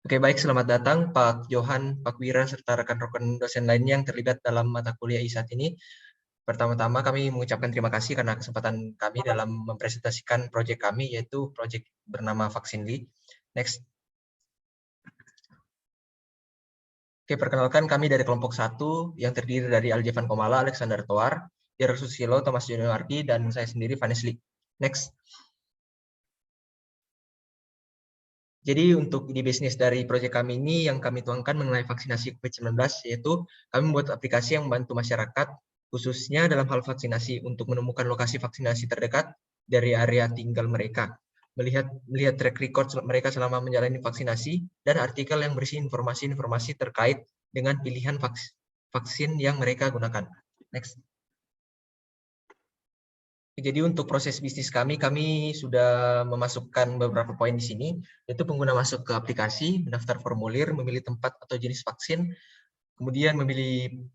Oke, baik. Selamat datang Pak Johan, Pak Wira, serta rekan-rekan dosen lainnya yang terlibat dalam mata kuliah saat ini. Pertama-tama kami mengucapkan terima kasih karena kesempatan kami dalam mempresentasikan proyek kami, yaitu proyek bernama Vaksinli. Next. Oke, perkenalkan kami dari kelompok 1 yang terdiri dari Aljevan Komala, Alexander Toar, Jarod Susilo, Thomas Juniarti, dan saya sendiri, Vanesli. Next. Jadi untuk di bisnis dari proyek kami ini yang kami tuangkan mengenai vaksinasi COVID-19, yaitu kami membuat aplikasi yang membantu masyarakat, khususnya dalam hal vaksinasi, untuk menemukan lokasi vaksinasi terdekat dari area tinggal mereka. Melihat track record mereka selama menjalani vaksinasi, dan artikel yang berisi informasi-informasi terkait dengan pilihan vaksin yang mereka gunakan. Next. Jadi untuk proses bisnis kami sudah memasukkan beberapa poin di sini, yaitu pengguna masuk ke aplikasi, mendaftar formulir, memilih tempat atau jenis vaksin, kemudian memilih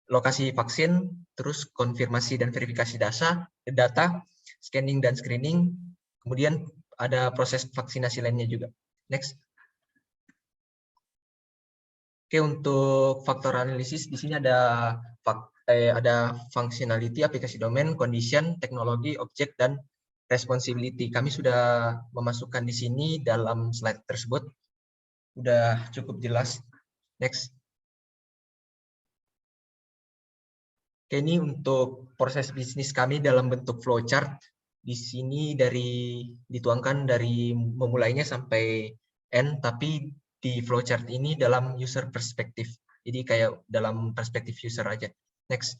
lokasi vaksin, terus konfirmasi dan verifikasi data, scanning dan screening, kemudian ada proses vaksinasi lainnya juga. Next. Oke, untuk faktor analisis di sini ada functionality, aplikasi domain, condition, teknologi, objek, dan responsibility. Kami sudah memasukkan di sini dalam slide tersebut. Udah cukup jelas. Next. Oke, ini untuk proses bisnis kami dalam bentuk flowchart. Di sini dituangkan dari memulainya sampai end, tapi di flowchart ini dalam user perspektif. Jadi kayak dalam perspektif user aja. Next.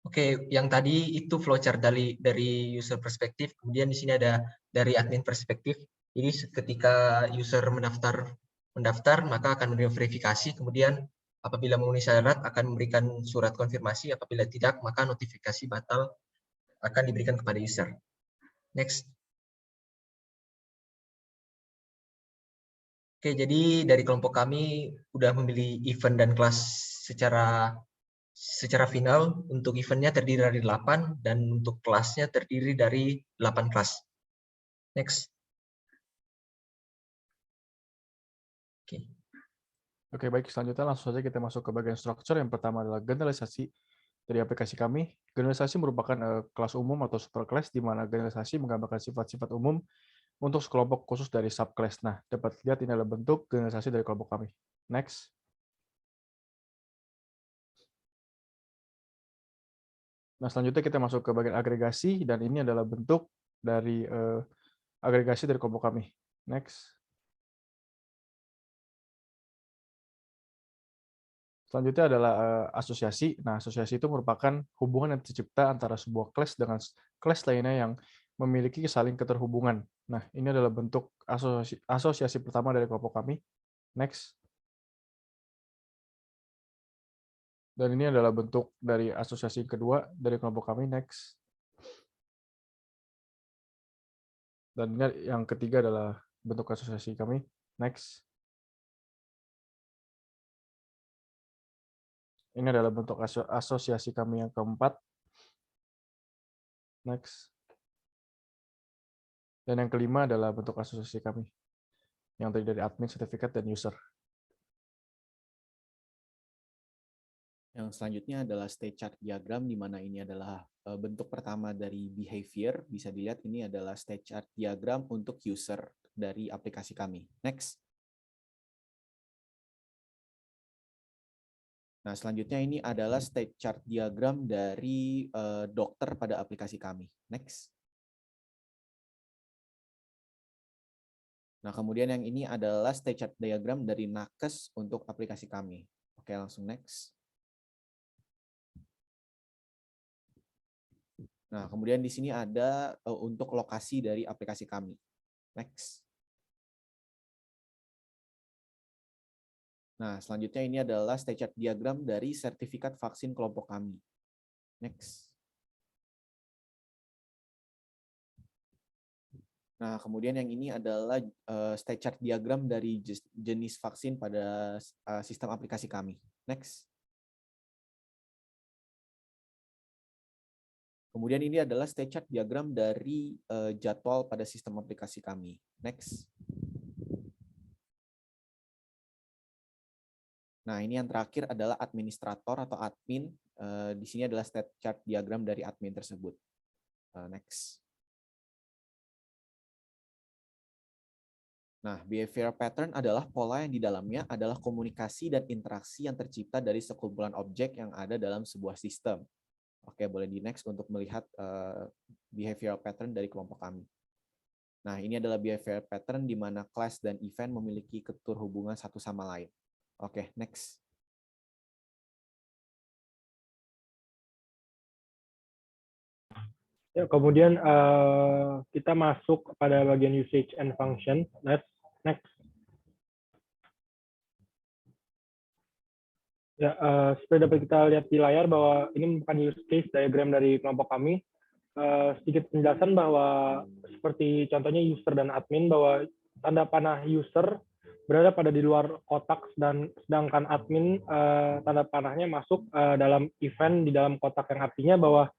Oke, yang tadi itu flowchart dari user perspektif, kemudian di sini ada dari admin perspektif. Jadi ketika user mendaftar maka akan menerima verifikasi, kemudian apabila memenuhi syarat akan memberikan surat konfirmasi, apabila tidak maka notifikasi batal akan diberikan kepada user. Next. Oke, jadi dari kelompok kami sudah memilih event dan kelas secara final. Untuk eventnya terdiri dari 8 dan untuk kelasnya terdiri dari 8 kelas. Next. Oke. Oke, baik. Selanjutnya langsung saja kita masuk ke bagian structure. Yang pertama adalah generalisasi dari aplikasi kami. Generalisasi merupakan kelas umum atau superclass, di mana generalisasi menggambarkan sifat-sifat umum untuk sekelompok khusus dari subclass. Nah, dapat lihat ini adalah bentuk generalisasi dari kelompok kami. Next. Nah, selanjutnya kita masuk ke bagian agregasi, dan ini adalah bentuk dari agregasi dari kelompok kami. Next. Selanjutnya adalah asosiasi. Nah, asosiasi itu merupakan hubungan yang tercipta antara sebuah kelas dengan kelas lainnya yang memiliki saling keterhubungan. Nah, ini adalah bentuk asosiasi pertama dari kelompok kami. Next. Dan ini adalah bentuk dari asosiasi kedua dari kelompok kami. Next. Dan ini yang ketiga adalah bentuk asosiasi kami. Next. Ini adalah bentuk asosiasi kami yang keempat. Next. Dan yang kelima adalah bentuk asosiasi kami yang terdiri dari admin, sertifikat, dan user. Yang selanjutnya adalah state chart diagram, di mana ini adalah bentuk pertama dari behavior. Bisa dilihat ini adalah state chart diagram untuk user dari aplikasi kami. Next. Nah, selanjutnya ini adalah state chart diagram dari dokter pada aplikasi kami. Next. Nah, kemudian yang ini adalah state chart diagram dari nakes untuk aplikasi kami. Oke, langsung next. Nah, kemudian di sini ada untuk lokasi dari aplikasi kami. Next. Nah, selanjutnya ini adalah state chart diagram dari sertifikat vaksin kelompok kami. Next. Nah, kemudian yang ini adalah state chart diagram dari jenis vaksin pada sistem aplikasi kami. Next. Kemudian ini adalah state chart diagram dari jadwal pada sistem aplikasi kami. Next. Nah, ini yang terakhir adalah administrator atau admin. Di sini adalah state chart diagram dari admin tersebut. Next. Nah, behavior pattern adalah pola yang di dalamnya adalah komunikasi dan interaksi yang tercipta dari sekumpulan objek yang ada dalam sebuah sistem. Oke, boleh di next untuk melihat behavioral pattern dari kelompok kami. Nah, ini adalah behavior pattern di mana class dan event memiliki keterhubungan satu sama lain. Oke, next. Ya, kemudian kita masuk pada bagian usage and function. Next. Ya, seperti dapat kita lihat di layar bahwa ini merupakan use case diagram dari kelompok kami. Sedikit penjelasan bahwa seperti contohnya user dan admin, bahwa tanda panah user berada pada di luar kotak, dan sedangkan admin tanda panahnya masuk dalam event di dalam kotak, yang artinya bahwa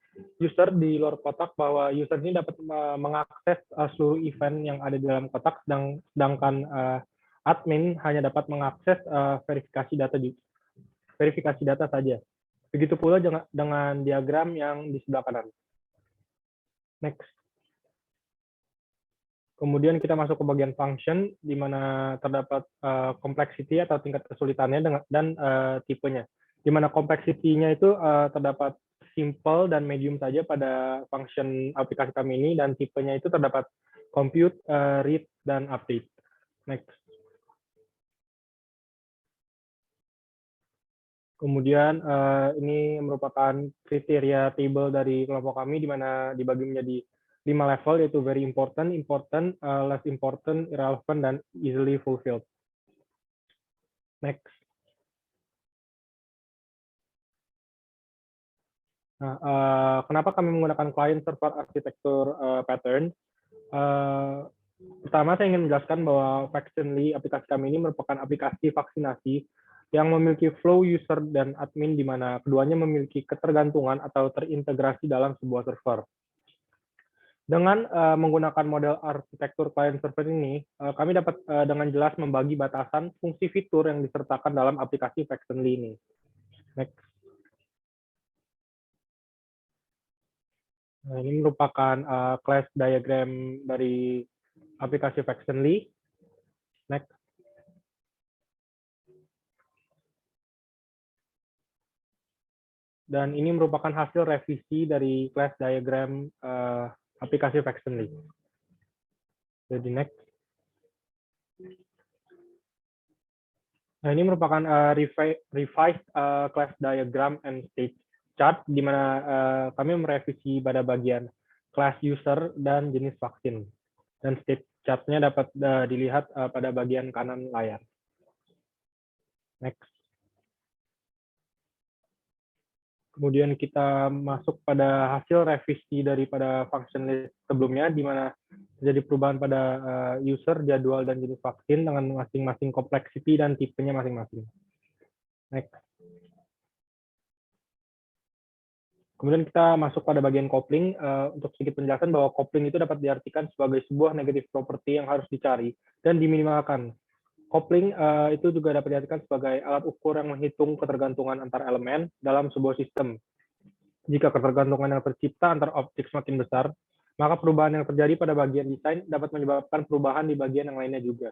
user di luar kotak, bahwa user ini dapat mengakses seluruh event yang ada di dalam kotak, sedangkan admin hanya dapat mengakses verifikasi data saja. Begitu pula dengan diagram yang di sebelah kanan. Next. Kemudian kita masuk ke bagian function, di mana terdapat complexity atau tingkat kesulitannya dan tipenya. Di mana complexity-nya itu terdapat simple dan medium saja pada function aplikasi kami ini, dan tipenya itu terdapat compute, read, dan update. Next. Kemudian ini merupakan kriteria table dari kelompok kami, di mana dibagi menjadi 5 level, yaitu very important, important, less important, irrelevant, dan easily fulfilled. Next. Nah, kenapa kami menggunakan client server architecture pattern? Pertama, saya ingin menjelaskan bahwa Vaccine.ly, aplikasi kami ini merupakan aplikasi vaksinasi yang memiliki flow user dan admin, di mana keduanya memiliki ketergantungan atau terintegrasi dalam sebuah server. Dengan menggunakan model arsitektur client server ini, kami dapat dengan jelas membagi batasan fungsi fitur yang disertakan dalam aplikasi Vaccine.ly ini. Next. Nah, ini merupakan class diagram dari aplikasi Vaccine.ly. Next. Dan ini merupakan hasil revisi dari class diagram aplikasi Vaccine.ly. Jadi next. Nah, ini merupakan revised class diagram and state chart, di mana kami merevisi pada bagian class user dan jenis vaksin. Dan state chart-nya dapat dilihat pada bagian kanan layar. Next. Kemudian kita masuk pada hasil revisi daripada function list sebelumnya, di mana terjadi perubahan pada user, jadwal, dan jenis vaksin dengan masing-masing complexity dan tipenya masing-masing. Next. Kemudian kita masuk pada bagian coupling. Untuk sedikit penjelasan bahwa coupling itu dapat diartikan sebagai sebuah negative property yang harus dicari dan diminimalkan. Coupling itu juga dapat diartikan sebagai alat ukur yang menghitung ketergantungan antar elemen dalam sebuah sistem. Jika ketergantungan yang tercipta antar objek semakin besar, maka perubahan yang terjadi pada bagian desain dapat menyebabkan perubahan di bagian yang lainnya juga.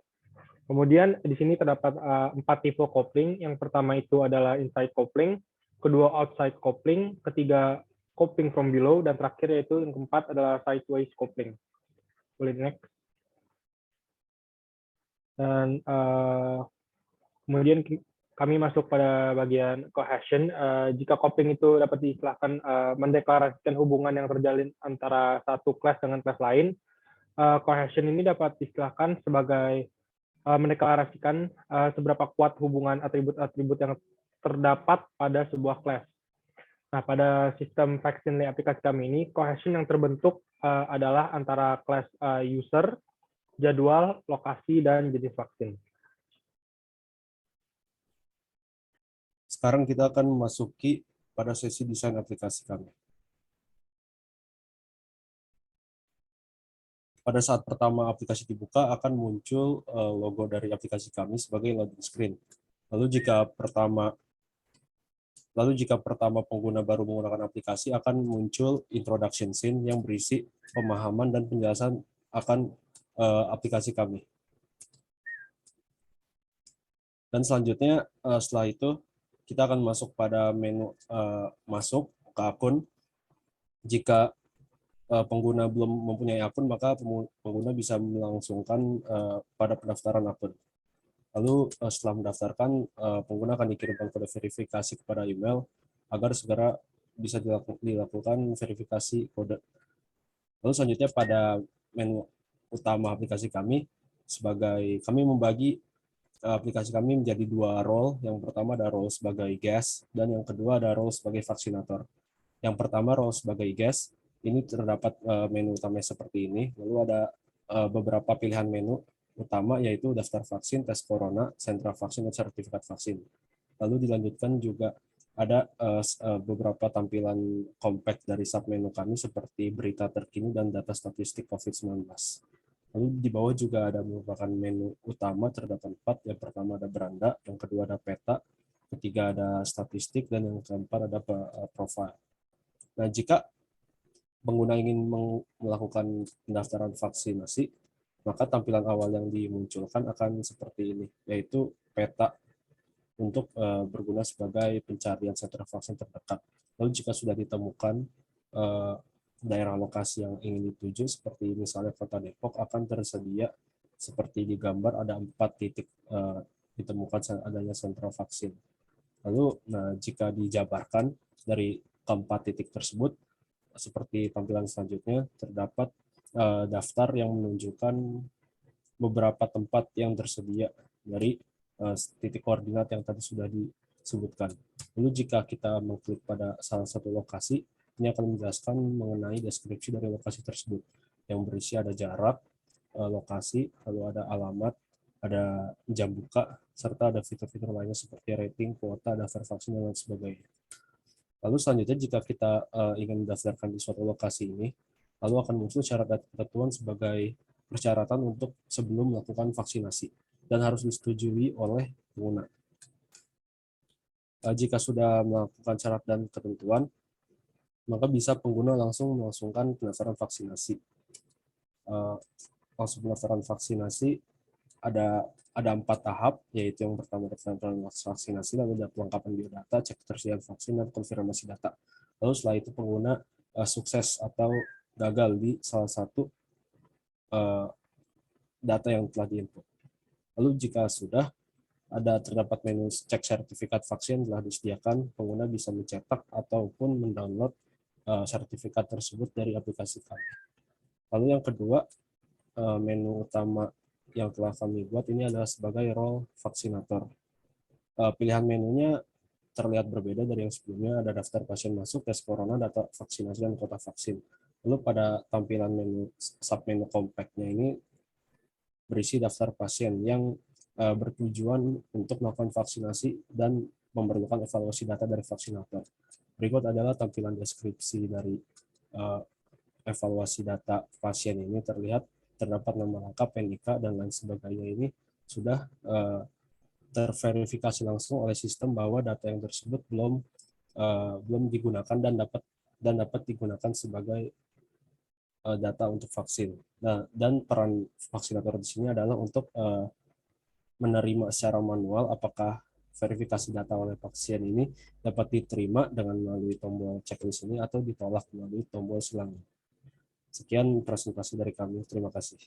Kemudian di sini terdapat 4 tipe coupling. Yang pertama itu adalah inside coupling, kedua outside coupling, ketiga coupling from below, dan terakhir yaitu yang keempat adalah sideways coupling. Boleh next. Dan kemudian kami masuk pada bagian cohesion. Jika coupling itu dapat diistilahkan mendeklarasikan hubungan yang terjalin antara satu kelas dengan kelas lain, cohesion ini dapat diistilahkan sebagai mendeklarasikan seberapa kuat hubungan atribut-atribut yang terdapat pada sebuah kelas. Nah, pada sistem Vaccine.ly aplikasi kami ini, cohesion yang terbentuk adalah antara kelas user, jadwal, lokasi, dan jenis vaksin. Sekarang kita akan memasuki pada sesi desain aplikasi kami. pada saat pertama aplikasi dibuka akan muncul logo dari aplikasi kami sebagai login screen. Lalu jika pertama pengguna baru menggunakan aplikasi akan muncul introduction scene yang berisi pemahaman dan penjelasan akan aplikasi kami. Dan selanjutnya setelah itu kita akan masuk pada menu masuk ke akun. Jika pengguna belum mempunyai akun, maka pengguna bisa melangsungkan pada pendaftaran akun. Lalu setelah mendaftarkan, pengguna akan dikirimkan kode verifikasi kepada email agar segera bisa dilakukan verifikasi kode. Lalu selanjutnya pada menu utama aplikasi kami, kami membagi aplikasi kami menjadi 2 role. Yang pertama ada role sebagai guest dan yang kedua ada role sebagai vaksinator. Yang pertama role sebagai guest, ini terdapat menu utamanya seperti ini. Lalu ada beberapa pilihan menu utama yaitu daftar vaksin, tes corona, sentra vaksin, dan sertifikat vaksin. Lalu dilanjutkan juga ada beberapa tampilan compact dari submenu kami seperti berita terkini dan data statistik COVID-19. Lalu di bawah juga ada merupakan menu utama terdapat 4. Yang pertama ada beranda, yang kedua ada peta, ketiga ada statistik, dan yang keempat ada profile. Nah, jika pengguna ingin melakukan pendaftaran vaksinasi, maka tampilan awal yang dimunculkan akan seperti ini, yaitu peta untuk berguna sebagai pencarian sentra vaksin terdekat. Lalu jika sudah ditemukan daerah lokasi yang ingin dituju, seperti misalnya Kota Depok, akan tersedia seperti di gambar ada 4 titik ditemukan adanya sentra vaksin. Lalu jika dijabarkan dari keempat titik tersebut, seperti tampilan selanjutnya, terdapat daftar yang menunjukkan beberapa tempat yang tersedia dari titik koordinat yang tadi sudah disebutkan. Lalu jika kita mengklik pada salah satu lokasi, ini akan menjelaskan mengenai deskripsi dari lokasi tersebut, yang berisi ada jarak, lokasi, lalu ada alamat, ada jam buka, serta ada fitur-fitur lainnya seperti rating, kuota, daftar vaksin, dan lain sebagainya. Lalu selanjutnya jika kita ingin mendaftarkan di suatu lokasi ini, lalu akan muncul syarat dan ketentuan sebagai persyaratan untuk sebelum melakukan vaksinasi dan harus disetujui oleh pengguna. Jika sudah melakukan syarat dan ketentuan, maka bisa pengguna langsung melangsungkan pendaftaran vaksinasi. Langsung pendaftaran vaksinasi ada 4 tahap, yaitu yang pertama pendaftaran vaksinasi, lalu ada pelengkapan biodata, cek ketersediaan vaksin, dan konfirmasi data. Lalu setelah itu pengguna sukses atau gagal di salah satu data yang telah diinput. Lalu jika sudah terdapat menu cek sertifikat vaksin telah disediakan, pengguna bisa mencetak ataupun mendownload sertifikat tersebut dari aplikasi kami. Lalu yang kedua, menu utama yang telah kami buat ini adalah sebagai role vaksinator. Pilihan menunya terlihat berbeda dari yang sebelumnya, ada daftar pasien masuk, tes corona, data vaksinasi, dan kota vaksin. Lalu pada tampilan menu submenu compact-nya ini berisi daftar pasien yang bertujuan untuk melakukan vaksinasi dan memerlukan evaluasi data dari vaksinator. Berikut adalah tampilan deskripsi dari evaluasi data pasien ini. Terdapat nama lengkap, NIK, dan lain sebagainya. Ini sudah terverifikasi langsung oleh sistem bahwa data yang tersebut belum digunakan dan dapat digunakan sebagai data untuk vaksin. Nah, dan peran vaksinator di sini adalah untuk menerima secara manual apakah verifikasi data oleh pasien ini dapat diterima dengan melalui tombol checklist ini atau ditolak melalui tombol silang. Sekian presentasi dari kami. Terima kasih.